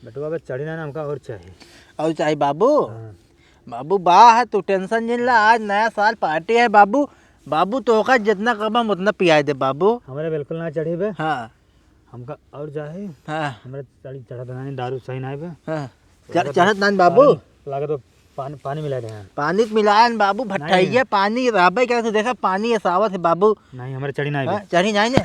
बटुआ पे चढ़ी ना हमका और चाहिए। और चाहिए बाबू? हाँ। बाबू बा है तू टेंशन नहीं ला, आज नया साल पार्टी है बाबू। बाबू तो का जितना कम उतना पिया दे बाबू। हमारे बिल्कुल ना चढ़ी बे। हाँ हमका और जाए। हाँ हमारे चढ़ी चढ़त नहीं दारू सही ना है बे। हाँ चढ़त ना बाबू। लागत तो पानी मिला दे। पानी मिलाया बाबू भट्टाइए पानी राबे क्या तो देखा पानी सावत है बाबू। नहीं हमारे चढ़ी ना है। चढ़ी नहीं ने?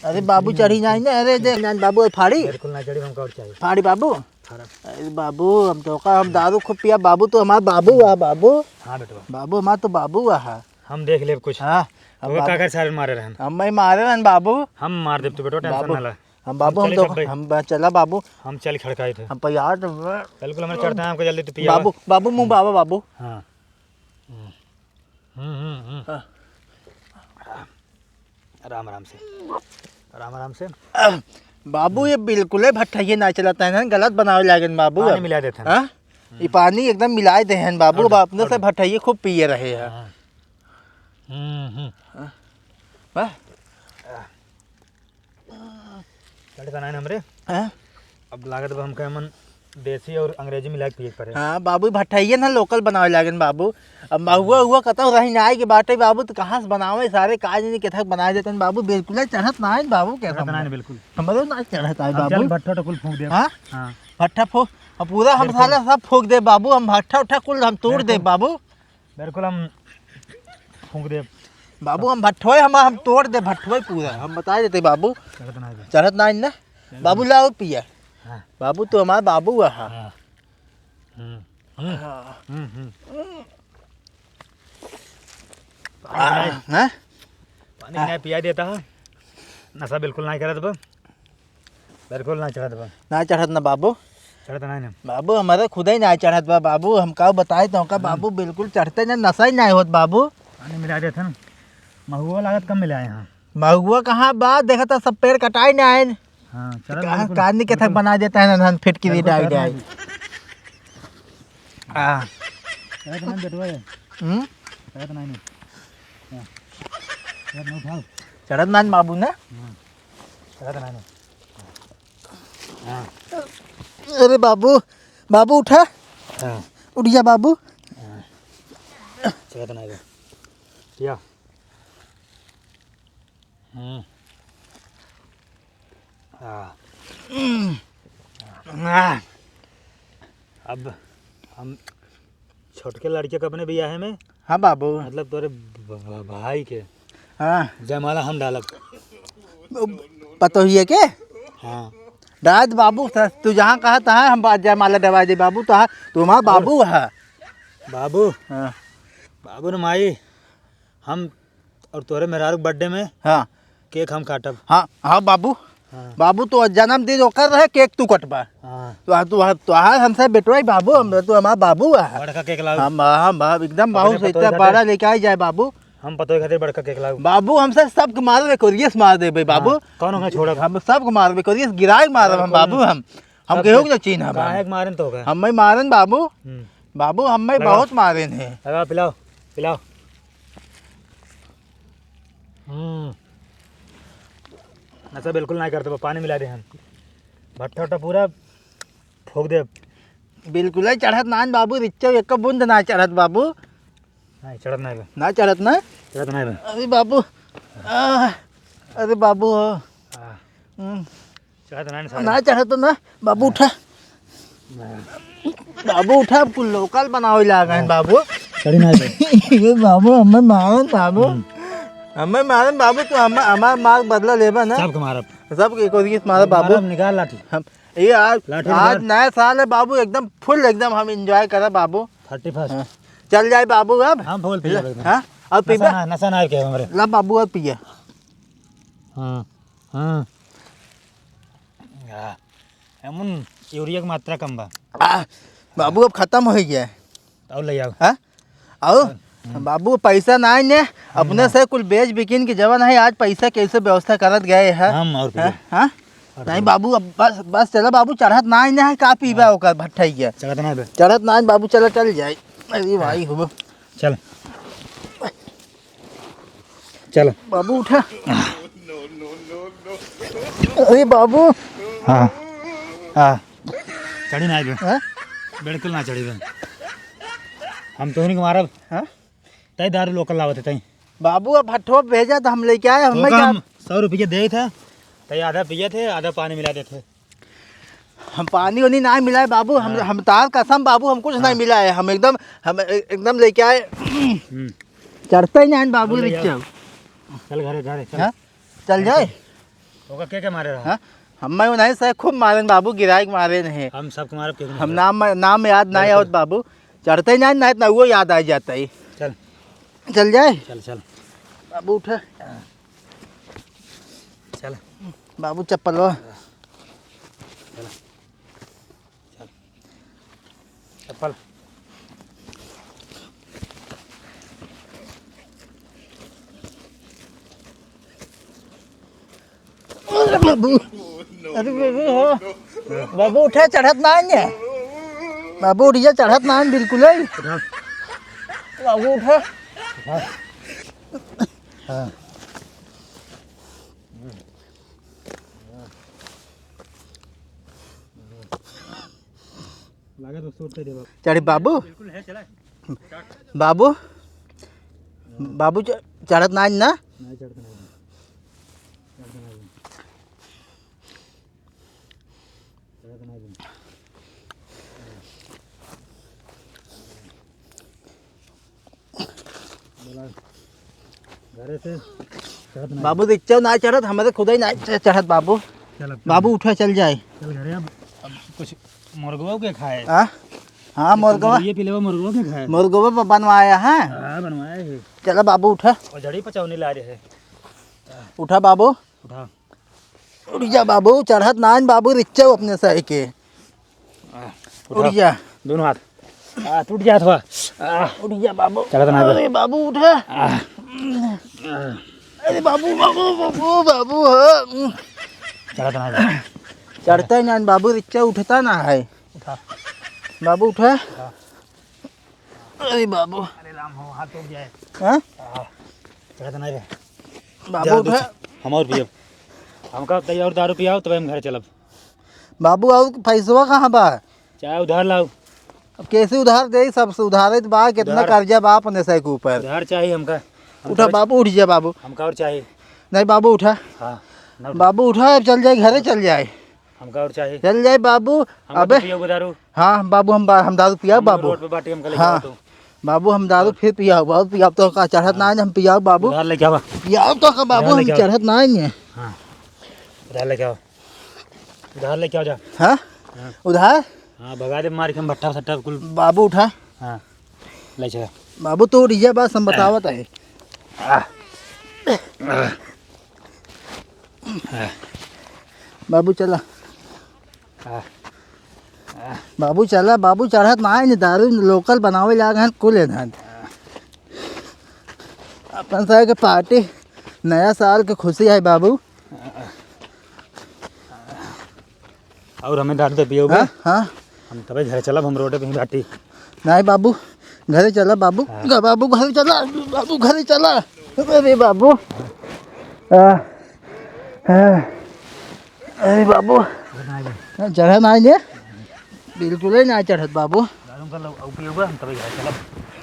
अरे बाबू चढ़ी नहीं ने? अरे दे बाबू फाड़ी बिल्कुल ना चढ़ी हमका और चाहिए। फाड़ी बाबू। अरे बाबू हम तो का हम दारू खूब पिया बाबू, तो हमारा बाबू आ बाबू। हाँ बेटवा बाबू हमारा तो बाबू आ। हम देख ले कुछ। हाँ हम काकर सारे मारे रहन। हम भाई मारे रहन बाबू। हम मार दे तू बेटो टेंशन ना ले। हम बाबू हम तो हम चला बाबू। हम चल खड़काए थे। हम यार बिल्कुल हमें चढ़ते हैं हमको जल्दी तू पिया। बाबू बाबू मुंह बाबा बाबू। हाँ आराम आराम से आराम आराम से। बाबू ये बिल्कुल ही भट्टाइए ना चलाता है ना, गलत बनावे लागे बाबू। पानी मिला देते हैं। ये पानी एकदम मिलाए दे हैं बाबू। अपने से भट्टाइए खूब पिए रहे हैं। चढ़ता नहीं हमरे। अब लागत अब हमके मन देसी और अंग्रेजी मिला के पिए पड़े। हाँ बाबू भट्टाइए ना लोकल बनावे लागे बाबू। अब महुआ हुआ कतौ रही ना आए के बाटे बाबू, तो कहाँ से बनावे सारे काज नहीं के थक बना देते बाबू। बिल्कुल चढ़त ना है बाबू। कैसा नहीं बिल्कुल हमारे ना चढ़त है बाबू। भट्ठा टकुल फूंक दे। हाँ भट्ठा फूक पूरा हम साला सब फूक दे बाबू। हम भट्ठा उठा कुल हम तोड़ दे बाबू। बिल्कुल हम फूंक दे बाबू। हम भट्ठोए हम तोड़ दे भट्ठोए पूरा। हम बता देते बाबू। चढ़त ना ना बाबू। लाओ पिया बाबू तो हमारा बाबू है। पानी नहीं पिया देता है। नशा बिल्कुल नहीं करत बा। बिल्कुल ना चढ़त बा। ना चढ़त ना बाबू। चढ़त नहीं बाबू हमारे खुद ही ना चढ़त बा बाबू। हम का बताए तो का बाबू बिल्कुल चढ़ते ना, नशा ही नहीं होत बाबू। पानी मिला देते ना। महुआ लागत कम मिला यहाँ। महुआ कहाँ बात देखा था सब पेड़ कटाए ना आए। हाँ काटने के थक बना देता है ना फिटकी दी डाई डाई। चढ़त ना बाबू ना। अरे बाबू बाबू उठा। उठ जा बाबू। चढ़त नहीं पिया। अब हम छोटके लड़के के अपने ब्याह में। हाँ बाबू। मतलब तोरे भाई के हाँ जयमाला हम डालब। पता ही है के? हाँ डाल बाबू। तू जहाँ कहा तहाँ हम जयमाला डबा दे बाबू। तो हाँ तुम्हारा बाबू है बाबू। हाँ बाबू ने माई हम और तोरे मेहरारू बर्थडे में हाँ केक हम काटब। हाँ हाँ बाबू। बाबू तो जन्मदिन होकर रहे केक तू कटबा। तो हमसे बेटवाई बाबू। हम तो हमारा बाबू है। बड़का केक लाओ। हम एकदम बाबू से इतना बड़ा लेके आई जाए बाबू। हम पतो खातिर बड़का केक लाओ बाबू। हमसे सबके मारबे कोरियस मार देबे बाबू। कौन होगा छोड़ब? हम सबके मारबे कोरियस गिराए मारब हम बाबू। हम केहू के चीन हम काहे के मारन तो हम मैं मारन बाबू। बाबू हम मैं बहुत मारन है। लगा पिलाओ पिलाओ। नशा बिल्कुल नहीं करते। पानी मिला दे हम। भट्ठा उट्ठा पूरा फूक दे। बिल्कुल ही चढ़त ना बाबू। रिच्चो एक बूंद ना चढ़त बाबू। नहीं चढ़त नहीं ना चढ़त ना। चढ़त नहीं। अरे बाबू। अरे बाबू चढ़त नहीं ना चढ़त ना बाबू। उठा बाबू उठा। कुल लोकल बनावे लागे बाबू। चढ़ी नहीं बाबू हमें मारन बाबू। हमें मारन बाबू। तो हमारा मार बदला लेबा ना। सबके मारब। सबके कोरियस मारब बाबू। निकाल लाठी। हम ये आज नया साल है बाबू। एकदम फुल एकदम हम एंजॉय करा बाबू। 31 चल जाए बाबू। अब हम फूल पिए। हाँ अब पीबा नशा ना के हमरे। ला बाबू अब पिए। एमन यूरिया की मात्रा कम बा बाबू। अब खत्म हो गया और ले आओ। हाँ आओ बाबू। पैसा ना ने अपने से कुल बेच बिकिन के जवन है। आज पैसा कैसे व्यवस्था करत गए है हम और हाँ नहीं बाबू। अब बस बस चला बाबू। चढ़त ना है का पीबा ओकर भट्ठाइया। चढ़त ना बाबू। चला चल जाए। अरे भाई हो चल चल बाबू। उठा। अरे बाबू। हाँ हाँ चढ़ी ना बे हाँ बिल्कुल ना चढ़ी बे हम तो नहीं मारब हाँ तय दारू लोकल लावत तई बाबू अब हट्ठो भेजा तो हम लेके आए हमें तो क्या हम 100 रुपये दे थे तय आधा पिए थे आधा पानी मिला देते हम पानी वानी ना मिलाए बाबू हम तार कसम बाबू हम कुछ नहीं मिला है हम एकदम लेके आए चढ़ते ही नहीं बाबू चल रिक्शा चल घरे घरे चल हाँ चल जाए होगा क्या मारे रहा हाँ हमें नहीं सर खूब मारे बाबू गिराई मारे नहीं हम सब मारे के हम नाम याद नहीं आवत बाबू चढ़ते ही नहीं ना वो याद आ जाता है चल चल जाए चल चल बाबू उठा चल बाबू चप्पल वो चप्पल बाबू अरे बाबू हो बाबू उठा चढ़त ना है बाबू उठ जा चढ़त ना है बिल्कुल ही उठा बाबू उठा उठा हाँ लगा तो सूट दे बाबू चढ़े बाबू बिल्कुल है चला बाबू बाबू चढ़त ना है ना नहीं चढ़ता नहीं घरे से चढ़त नहीं बाबू रिक्शा ना चढ़त हमारे खुद ही ना चढ़त बाबू चल अब बाबू उठा चल जाए चल घरे अब कुछ मुर्गवा के खाए हाँ हाँ मुर्गवा ये पिलेवा मुर्गवा के खाए मुर्गवा बनवाया है हाँ बनवाया है चलो बाबू उठा और जड़ी पचौनी ला रहे उठा बाबू उठा उठ जा बाबू चढ़त ना है बाबू रिक्शा अपने सही के उठ जा दोनों हाथ टूट गया थोड़ा उठ जा बाबू चढ़त ना अरे बाबू उठा अरे बाबू बाबू बाबू बाबू हाँ चढ़त ना चढ़ता ही ना बाबू रिक्शा उठता ना है उठा बाबू उठा अरे बाबू अरे राम हो हाथ टूट जाए हाँ चढ़त ना रे बाबू उठा हम और पियब हमका तैयार और दारू पियाओ तब हम घर चलब बाबू और पैसवा कहाँ बा चाहे उधार लाओ अब कैसे उधार दे सबसे उधार बा कितना उधार- कर्जा बा अपने सही के ऊपर उधार चाहिए हमका उठा बाबू उठ जा बाबू हमका और चाहिए नहीं बाबू उठा हाँ ना उठा। बाबू उठा अब चल जाए घरे चल जाए हमका और चाहिए चल जाए बाबू हमका अबे तो पियोगे दारू हाँ बाबू हम दारू पिया बाबू रोड पे बाटी हमका ले हाँ। जाओ तो बाबू हम दारू फिर पिया बाबू पिया तो का चढ़त ना है हम पिया बाबू उधार लेके आवा पिया तो का बाबू हम लेके आओ। चढ़त ना है हाँ उधार लेके आओ उधार लेके आओ जा हाँ हाँ। उधार हाँ भगा दे मार के हम भट्टा सट्टा कुल बाबू उठा हाँ ले चला बाबू तो उठ जा बस हम बतावत है बाबू चला हाँ बाबू चला बाबू चढ़त ना है दारू लोकल बनावे लाग हैं कुल है अपन साहब के पार्टी नया साल के खुशी है बाबू और हमें दारू तो पियोगे हाँ हाँ हम तभी घर चलब हम रोड पे ही बाटी नहीं बाबू घरे चला बाबू बाबू घरे चला बाबू घरे चला अरे बाबू अरे बाबू चढ़त ना है बिल्कुल ही ना चढ़त बाबू दारू का लोग पियोगे हम तभी घर चलब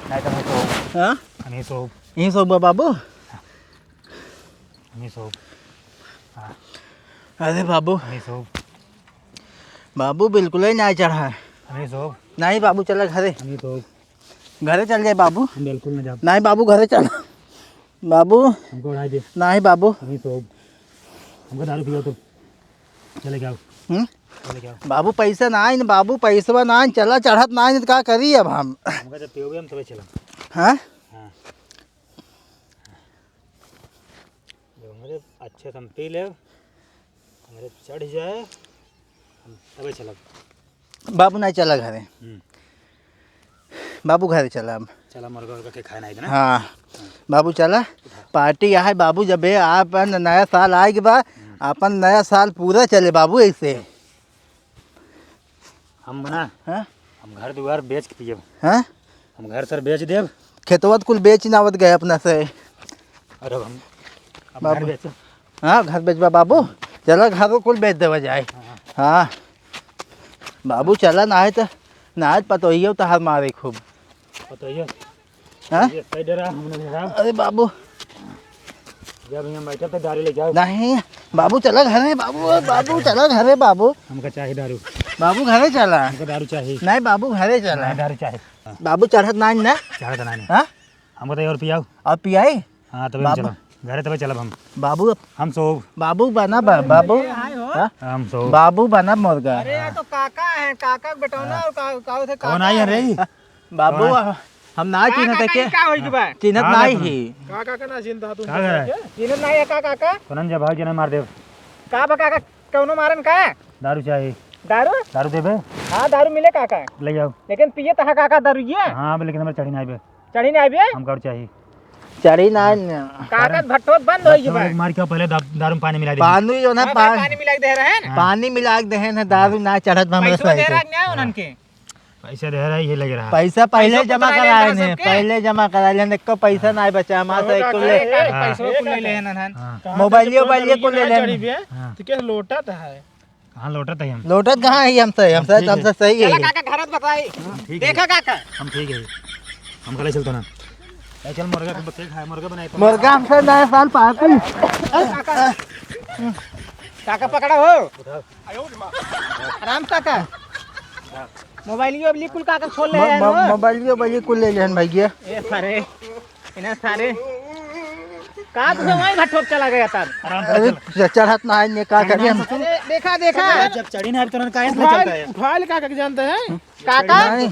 नहीं तो हम तो हाँ हमें तो यही सब बा बाबू हमें तो अरे बाबू हमें तो बाबू बिल्कुल ही ना चढ़ा है हमें तो नहीं बाबू चला घरे हमें तो घरे चल जाए बाबू हम बिल्कुल न जा नहीं बाबू घरे चल बाबू हमको उड़ा दे नहीं बाबू हमें तो हमको दारू पियो तो चले जाओ हम्म? चले जाओ बाबू पैसा ना है बाबू पैसा ना है चला चढ़त ना है तो का करी अब हम हमका जब पियोगे हम तभी चलब हाँ हाँ जब हमारे अच्छे से हम पी ले हमारे चढ़ जाए हम तभी चलब बाबू नहीं चला घरे हम्म। बाबू घरे चला अब चला मुर्गा उर्गा के खाना है ना हाँ बाबू चला पार्टी यहाँ है बाबू जब अपन नया साल आएगी बा अपन नया साल पूरा चले बाबू ऐसे हम बना हाँ हम घर दुआर बेच के पिए हाँ हम घर सर बेच देव खेतवत कुल बेच नावत गए अपना से और अब हम अब बाबू। घर बेच हाँ घर बेचबा बाबू चला घर कुल बेच देवा जाए हाँ बाबू चला ना पतो ही तो हार मारे खूब। बताइए हाँ? ये सही डरा हमने देखा। अरे बाबू जब हम बैठे थे दारू लेके आओ। नहीं बाबू चला घर है बाबू चला घर है बाबू हमका चाहिए दारू। बाबू घरे चला हमको दारू चाहिए। नहीं बाबू घरे चला नहीं, दारू चाहिए। बाबू चढ़त ना ना चाहे तो नहीं हाँ हमको तो और पियाओ। और पियाई हाँ तभी बाबू। चलो घरे तभी चलब हम। बाबू हम सो बाबू बना बाबू हाँ? हम सो बाबू बना मुर्गा अरे यार तो काका है, काका बेटौना और का थे कौन आई है रे? बाबू हम ना चिन्हत के का होई के बा चिन्हत हाँ, नहीं देखो। ही काका का ना चिंता तू कहाँ गए? चिन्हत नहीं है काका कौन जा भाई जना मार दे। का बा काका कौनो मारन का दारू चाहिए। दारू दारू देबे हां दारू मिले काका ले जाओ। लेकिन पिए तहा काका दारू ये हाँ लेकिन हमारे चढ़ी नहीं बे। चढ़ी नहीं आबे हमको और चाहिए। चढ़ी ना काका भट्टो बंद होई के बा मार के पहले दारू में पानी मिला दे। पानी जो ना पानी मिला के दे रहे हैं पानी मिला के दे ना दारू ना चढ़त हमरे पैसा दे सही रहा से। है उनन के पैसा दे रहा है ये लग रहा है। पैसा पहले पैसा जमा पुतरा कराए लेन ने सबके। पहले जमा कराए लेने को पैसा नहीं बचा हमारे से कुल ले पैसा कुल ले लेहन हन हाँ मोबाइल को ले लेने हाँ तो के लोटत है कहाँ लौटा था हम। लोटत कहाँ है हमसे सही चला है काका घरत बताई ठीक है देखा काका हम ठीक है। हम कल चलते ना। चल मुर्गा के बच्चे खाए मुर्गा बनाए तो। मुर्गा हमसे नया साल पार्टी काका पकड़ा हो आराम काका मोबाइल ये अबली कुल काका खोल ले हैं नो मोबाइल को ले लेन भैया ए सारे इन्हें सारे का तुझे वहीं घटोप चला गया तब आराम अरे चढ़त ना है का करिए हम अरे देखा जब चढ़ी नहीं तो काहे से चलता है। फाइल काका के जानते हैं काका नहीं।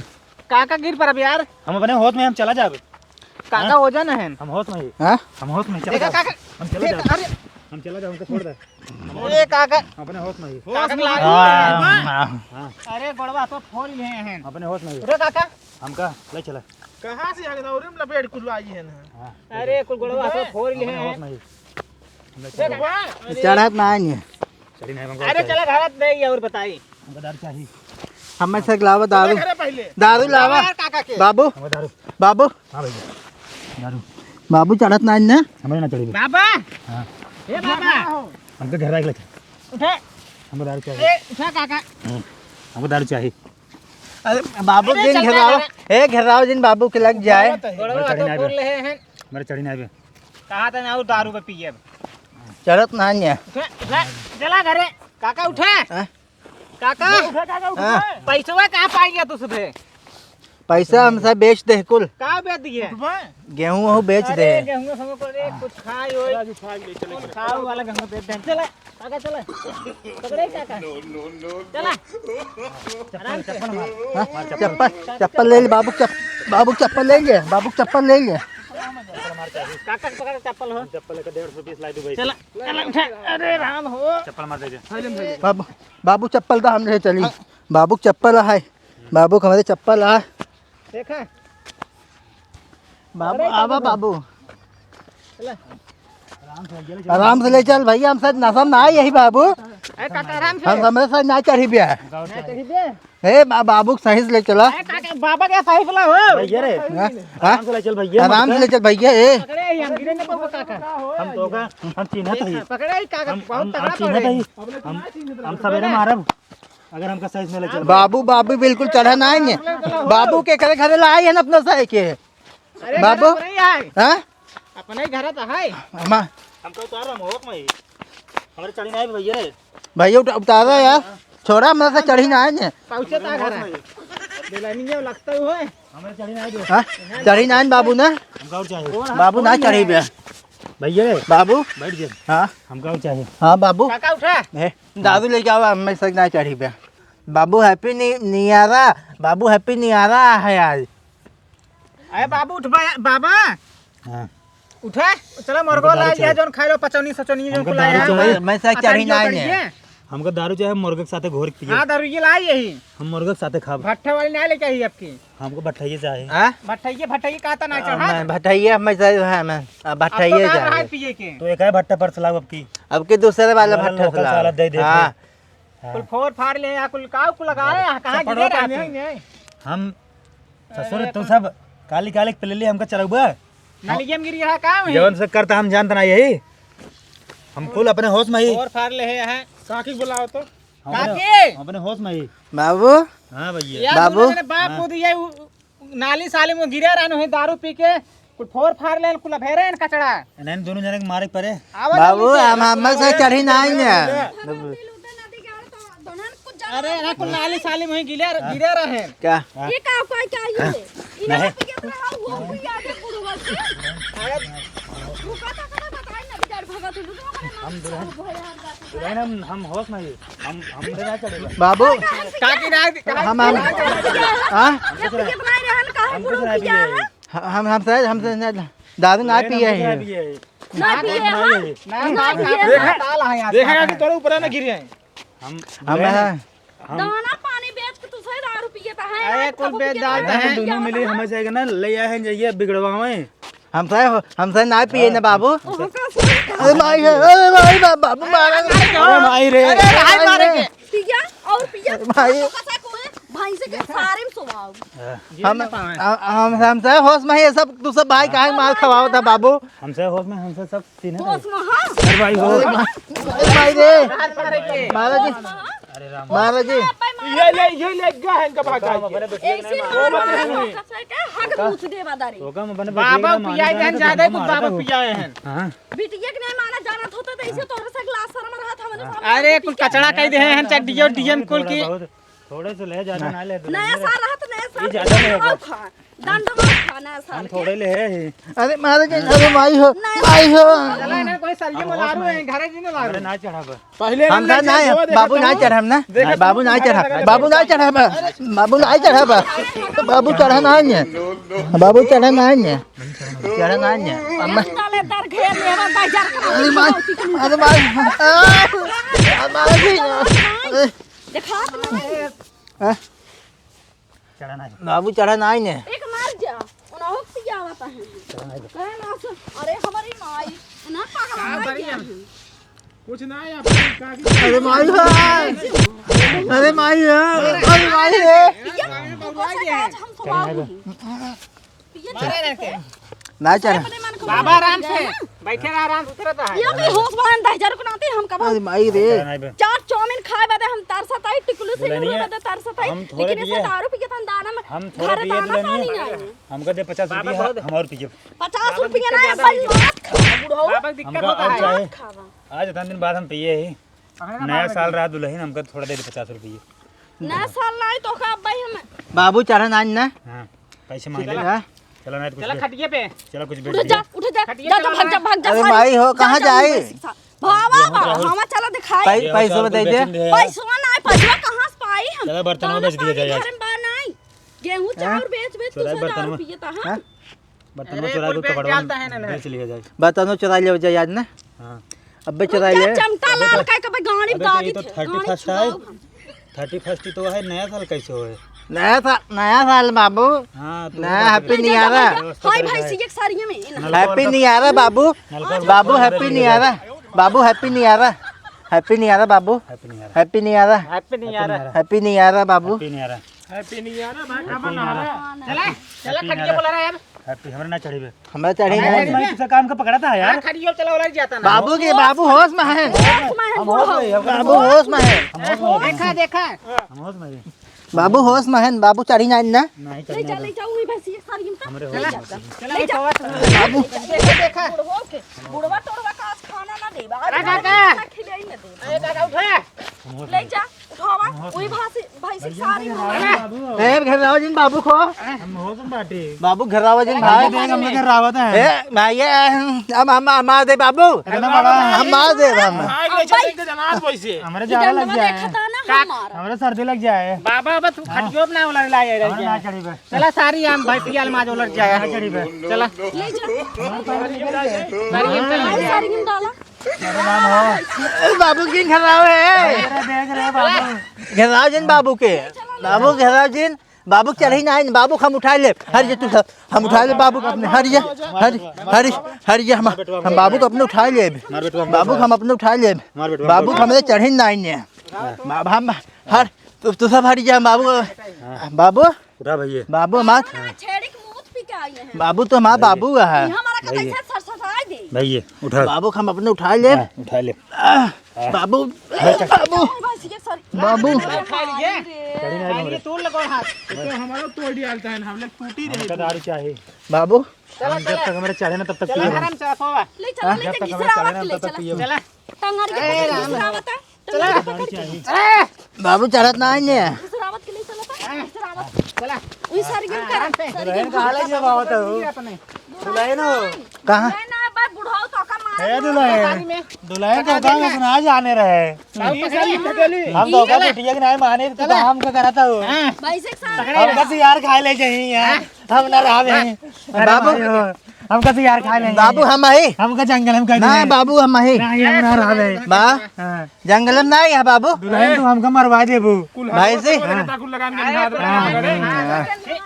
काका गिर पर अब यार हम अपने होश में हम चला जाब। काका वजन है हम होश में ही। हाँ हम होश में चला देखा जाब। काका हम चला जाब। अरे हम चला जाब हमको छोड़ दे। अरे काका हम अपने होश में ही। काका के लागी हाँ। हाँ अरे बड़वा तो फोन ले हैं अपने होश में ही। अरे काका हमका ले चला। कहां से आगे दौरे में लपेट कुल आई है ना हाँ अरे कुल बड़वा तो फोन ले अपने होश हैं में ही। हम ले चला। चढ़त ना है चढ़ी नहीं हमको अरे चला घरत नहीं और बताई हमको दारू चाहिए। हमें से लावा दारू दारू लावा यार काका के बाबू हमको दारू। बाबू हाँ भैया दारू बाबू चढ़त ना है हमें ना चढ़ी। बाबा हाँ ए बाबा हमको घर आके ले चल। उठे हमको दारू चाहिए। ए उठा काका हमको दारू चाहिए। अरे बाबू अरे जिन चलता घेराव है। घेराव जिन बाबू के लग जाए बड़वा तो फोन ले हैं मेरे चढ़ी नहीं बे। कहा था ना और दारू पे पिए चढ़त ना है उठे उठे चला घरे काका उठे हाँ? काका हाँ? पैसा कहाँ पाई लिया तू सुबह पैसा हमसे बेच दे कुल कहाँ बेच दिए गेहूं वहूं बेच दे अरे गेहूं समझ को रे कुछ खाई होई खाओ वाला गेहूं बेच दे चला काका चला पकड़े काका चला आराम से हाँ? चप्पल ले ले बाबू चप्पल लेंगे बाबू चप्पल लेंगे काका पकड़ चप्पल हो चप्पल का 150 पीस लाई दो भाई। चला चला उठा अरे राम हो चप्पल मार दे। बाबू चप्पल तो हमने चली बाबू चप्पल है बाबू हमारे चप्पल है देखा बाबू आवा बाबू चला आराम से ले चल भैया हम साथ नशा ना यही बाबू ए काका आराम से हम हमारे साथ ना चढ़ी भी है ना चढ़ी दे हे बाबू सही से ले चला ए काका बाबा क्या सही बोला हो भैया रे हाँ? आराम से ले चल भैया। आराम से ले चल भैया ए पकड़े ही हम गिरे न पाबो काका हम तो का हम चिन्हत ही। पकड़े ही काका बहुत हम तगड़ा चिन्हत पड़े ही। हम सवेरे मारब अगर हमका सही से ले चल। बाबू बिल्कुल चढ़ा ना आएंगे बाबू के घर घर लाई है ना अपना सही के अरे बाबू? नहीं है हाँ अपने ही घर तो है हमका उतार रहा होश में ही। हमारे चढ़ी नहीं भैया रे। भैया उतारा यार छोड़ा हमारे से चढ़ी ना आएंगे पहुंचे ता घर है दिलानी में लगता हुआ है हमारे चढ़ी नहीं दे। हाँ चढ़ी ना आएंगे बाबू ना हमका और चाहिए बाबू ना चढ़ी भी भैया रे। बाबू बैठ जा। हाँ हमका और चाहिए। हाँ बाबू काका उठा ए, दारू लेके आओ हमें से ना चढ़ी पे बाबू हैप्पी नियारा बाबू हैप्पी नियारा है आज अरे बाबू उठ बाबा हाँ उठा चलो मुर्गो ला लिया जोन खाई लो पचौनी सचौनी जो हमको लाया दारू चाहिए। मैं से चढ़ी ना आएंगे हमको दारू चाहिए। मुर्गे के साथ घोर के पिए। हाँ दारू ये लाई यही हम मुर्गे के साथ खाब। भट्ठे वाली ना लेके आई आपकी हमको भट्टाइए चाहिए। हाँ भट्ठे का था ना चढ़ा मैं भट्टाइए मैं से है मैं भट्टाइए रहा जा पिए के तो एक है भट्टा पर सलाह अब की। अब के दूसरे वाला वाला भट्टा लोकल साला दे दे। हाँ कुल फोड़ फाड़ ले या कुल काऊ कुल लगा रहे कहां गिरे रहते हम ससुर तो सब काली काली पे ले हमका चलबा नाली में गिरी रहा काम है जवन से करता हम जानता ना यही। हम फुल अपने होश में ही। फोड़ फाड़ ले है काकी बुलाओ तो काकी अपने होश में ही। बाबू हाँ भैया। यार बाबू। मेरे बाप को दिए नाली साली में गिरे रहने है दारू पी के कुछ फोर फाड़ ले कुल भेरे हैं कचड़ा इन्हें दोनों जने के मारे पड़े। बाबू हम से चढ़ी नहीं ने अरे ना कुल नाली साली में गिरे रहे हैं क्या ये क्या ये इन्हें पे के रहा हुआ कोई आगे बुढ़वा से रुका था कदा बताई ना बिचार भगत दुल्हन हम होश में ही। हम ना चढ़ेगा। बाबू काकी ना हम हाँ ये बनाई रहन काहे बुढ़वा पिया है हमसे दारू ना पिए हैं ना पिए ना देखेगा कि तोरे ऊपर ना गिरे हैं हम दाना पानी बेच के तू सही दारू पिएता है अरे कुल बेच डालते हैं दोनों मिली हमें जाएगा ना ले आए हैं जाइए बिगड़वावे। हमसे ना पिए ना बाबू। अरे भाई बाबू मारा अरे माई रे। हाय मारेंगे पिया और पिया भाई भाई से के सारे में सोवाओ हमसे होश में ये सब तू सब भाई काहे मार खवाओ था बाबू। हमसे होश में हमसे सब सीने पे। होश में हां अरे भाई हो। भाई रे महाराज जी ये ले गया है इनका भागा ऐसे मारो के हक पूछ दे बादारी तो कम अपने बाबा पिया हैं ज्यादा कुछ बाबा पिया हैं हां बिटिया के नहीं माना जाना होता तो ऐसे तोरे से ग्लास शर्म रहा था मैंने अरे कुल कचड़ा कह दे हैं चाहे डीएम कुल की थोड़े से ले ज्यादा ना ले। नया साल रहा तो नया साल ज्यादा नहीं होगा। दंड में खाना साल हम थोड़े ले है। अरे महाराज जी अरे माई हो चला ना कोई सरिये में लारू है घरे जी में लारू ना चढ़ा पहले हम ना बाबू ना चढ़म ना बाबू ना चढ़ा बाबू ना चढ़ा बाबू ना चढ़ा बाबू चढ़ा नहीं बाबू चढ़ा नहीं चढ़ा नहीं अम्मा डाले तार घेर लेवा बाजार अरे माई अरे माई देखा चढ़ा नहीं। बाबू चढ़ा नहीं ने एक मार जा उन्हों पिया आता है कहे ना अरे हमारी माई ना पागल कुछ ना है काकी अरे माई अरे माई अरे माई हम स्वभाव पिया ना चढ़ा बाबा आराम से बैठे रहा आराम से उतरता है ये भी होश बांध दाजार को नाते हम कब अरे माई रे चार चाउमीन खाए बाद हम तरसत आई टिकुलू से दुल्हनिया, बाद तरसत आई हम थोड़े लेकिन पिए। ऐसे दारू पी के तन दाना में हम थोड़ा घर पिए दाना पानी दुल्हनिया। नहीं हमका दे 50 रुपया हम और पिए। 50 रुपया ना बल मत खा बुढ़ो बाबा दिक्कत हमका होता और है चाहे खावा आज इतना दिन बाद हम पिए ही। नया साल रहा दुल्हन हमका थोड़ा दे 50 रुपये। ना साल लाई तो का भाई हम बाबू चढ़ा नहीं ना हाँ पैसे मांग ले। हाँ? चलो ना कुछ चला खटिए पे चलो कुछ उठ बेच जा दिया। उठ जा जा भाग जा अरे माई हो कहाँ जाए भावा हम चला दिखाई पैसों में दे दे पैसा ना पैसा कहां से पाई हम चलो बर्तन में बेच दिया जाए आज। नहीं गेहूं चावल बेच बेच तू चला से बर्तन दारू में। पिएता है बर्तन में अरे चुरा कुल के बेच कपड़ा डालता है ना बेच लिया जाए। बर्तनों चुरा ले जाए याद ना हाँ अब्बे चुरा ले चमटा लाल का कबे गाड़ी अबे दादी ये तो 31st है। 31st ही तो है। नया साल कैसे हो? नया साल बाबू हाँ तो नया हैप्पी न्यू ईयर हाय भाई सी एक साड़ी में हैप्पी न्यू ईयर बाबू बाबू हैप्पी न्यू ईयर बाबू happy new year happy new year बाबू happy new year. Happy new year happy नहीं यार हैप्पी न्यू ईयर बाबू हैप्पी न्यू ईयर। हैप्पी नहीं यार भाई का बना रहा चला चला खटिए बोला रहा यार हैप्पी हमरा ना चढ़ी बे। हमें चढ़ी नहीं मैं किसी काम का पकड़ा था यार। खटिए चला वाला जाता ना बाबू के बाबू होश में है बाबू होश में है देखा देखा हम होश में हैं। बाबू होश में है बाबू चढ़ी नहीं ना नहीं ले चढ़ी जा ले जाऊं भाई सी एक साड़ी में हमरे हो चला ले जाओ बाबू देखा बुढ़वा के बुढ़वा तोड़वा का आज खाना ना दे अरे काका। खिलाई ना दे अरे काका उठे ले जा उठावा वही भाई से साड़ी में ए घेराव जिन बाबू को हम होश में बाटी। बाबू घेराव जिन भाई हम लोग रावत है। ए भाई हम मार दे बाबू हम मार दे हम भाई चले के जनाब वैसे हमारे ज्यादा लग जाए। देखता ना हमारा हमारे सर्दी लग जाए। बाबा बस खटियो ना वाला लाए हमारे ना चढ़ी बे। चला सारी हम भाई पियाल माज उलट जाए चढ़ी बे। चला ले जा सारी साड़ी में डाला बाबू की घेराव है देख रहे बाबू। घेराव जिन बाबू के बाबू घेराव जिन बाबू चढ़ी नहीं बाबू हम उठा ले हर तू सब हम उठा ले बाबू अपने हर हम बाबू को अपने उठा ले बाबू हम अपने उठा ले बाबू हमरे चढ़ी नहीं है हम हर तू सब हरी जा बाबू बाबू उठा भैया। बाबू हमार छेड़ी के मुंह पी के आई है बाबू तो हमारा बाबू है हमारा का कैसे सरसराई दे भैया उठा बाबू हम अपने उठा ले उठा ले। बाबू बाबू भाई सी एक साड़ी बाबू खा लीजिए चढ़ी नहीं खा लीजिए तोड़ लगो हाथ तो हमारा तोड़ डालता है हम लोग टूटी रही हमका दारू चाहिए बाबू चला जब तक हमारे चढ़े ना तब तक चला पिए आराम से सोवा ले चलो ले जब तक चलो हमारे चढ़े गिसरावत ना ले तब तक चलो पिए चला टंगर के गिसरावत है चला दारू चाहिए बाबू चढ़त नहीं है गिसरावत के लिए चलो था गिसरावत चला उई सरगिम कर दुल्हन कहाँ ले जब आवत हो अपने दुल्हन हो कहाँ ना बा बुढ़ाओ तो का मार है दुल्हन दुल्हन तो कहाँ सुना जाने रहे ये सारी ढकेली हम तो का बिटिया के नहीं माने तो काम का कराता हो भाई से साथ हम का यार खा ले चाहिए हम ना रहे बाबू हम का यार खा ले बाबू हम ही हम का जंगल हम ना बाबू हम ही नहीं हम ना रहे बा जंगल में नहीं है बाबू दुल्हन तो हमका मरवा देबू भाई से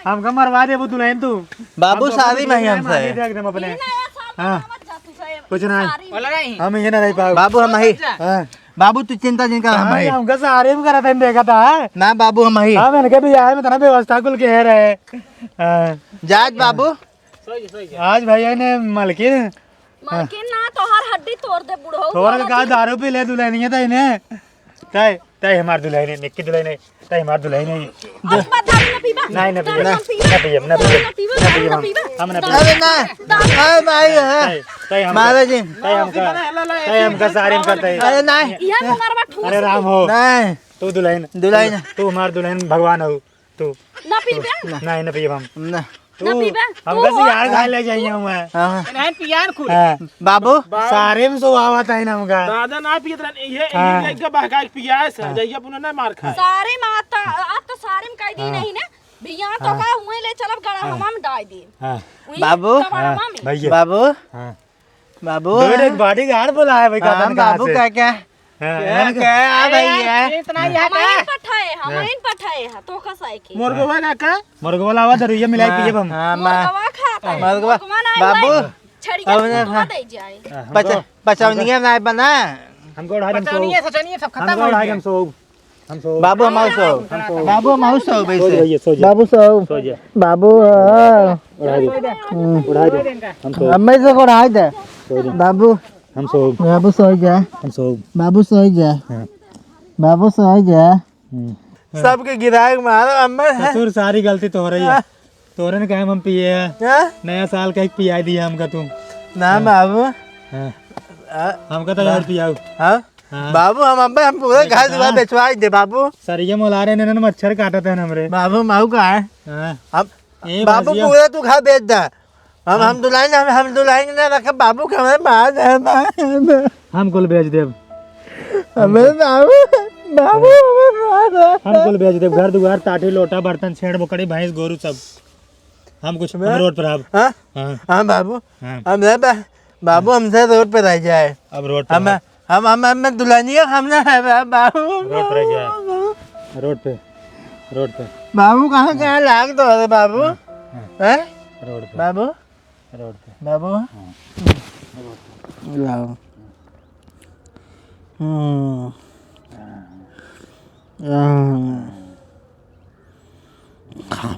हमका मरवा देबू दुल्हन तू बाबू शादी में ही हमसे एकदम अपने नया साल मत जा तू से कुछ नहीं बोला नहीं हम ये ना रह पाओ बाबू हम ही हाँ बाबू तू चिंता जिनका हम ही हमका सारे में करा था देखा था ना बाबू हम ही हाँ मैंने कहा भी आए में तना व्यवस्था कुल कह रहे हाँ, जाज बाबू सोई आज भैया ने मलकिन मालकिन ना तो हर हड्डी तोड़ दे बुढ़ाओ थोड़ा का दारू पी ले दुल्हनिया तय ने तय तय हमार दुल्हन निक्की दुल्हन तय हमार दुल्हन अब दारू ना पीबा नहीं ना पिए ना ना पिए पीबा हम ना अरे ना अरे नहीं है तय हम मारे जी तय हमका सारे में करते अरे नहीं यह मुंगरवा ठूस अरे राम हो नहीं तू दुल्हन दुल्हन तू हमार दुल्हन भगवान हो तू ना पीबे नहीं ना पिए हम ना ना पीबे हमका से यार खा ले जाइए हम हाँ। नहीं पियान खुद बाबू सारे में सो आवत है ना हमका दादा ना पियत रहे ये एक बहका के पिया है जइया पुनः ना मार खाए सारे माता आज तो सारे में कह दी नहीं ना भैया तो का हुए ले चलब गड़ा हवा में डाल दी हाँ बाबू भैया बाबू हाँ बाबू दो एक बॉडी गार्ड बुलाया है भाई हाँ, कातन बाबू क्या क्या हाँ, क्या भैया इतना ही है हमाइन पठाए है तो का साइकिल मुर्गवा ना का मुर्गो वाला आवा दरुइया मिलाई पिए हम हाँ मुर्गवा खाता है मुर्गवा बाबू बाबू छड़िया अब तो दे जाए बचौनिया नहीं बना हमको उड़ा हम सो सोचनिए सोचनिए सब खत्म हमको हो उड़ा गया हम सो हम सो बाबू हमारे सो बाबू हमारे सो सो वैसे जाइए सो जाइए बाबू सो सो जाइए बाबू उड़ा दे हम सो हमें से को रहा दे सो जाइए बाबू हम सो बाबू सो जा हम सो बाबू सो जा हाँ। बाबू सो जा सबके गिराए मारो अम्मा ससुर सारी गलती तो हो रही है तोरे ने कहा हम पिए है नया साल का एक पिया दिया हमका तुम ना बाबू हाँ हमका तो और पियाओ हाँ हाँ बाबू हम पूरे घर दुआ बेचवा दे बाबू सरिया मोला रहे ने मच्छर काटते हैं हमरे बाबू माऊ का है हाँ हम ए बाबू बाजिया। पूरा तू घर बेच दे हम दुलाएंगे हम दुलाएंगे ना रखे बाबू के हमें मार दे हम कुल बेच देव हमें बाबू बाबू हमें मार दे हम कुल बेच देव घर दुआर ताटी लोटा बर्तन छेड़ बकड़ी भैंस गोरू सब हम कुछ हम रोड पर अब हाँ हाँ हाँ बाबू हाँ हमसे बाबू हमसे रोड पे रह जाए अब रोड पर हम दुल्हनिया हमने है बाबू रोड पर रह जाए रोड पे बाबू कहाँ लाग दो रे बाबू हैं रोड पे बाबू रोड पे बाबू लाओ खा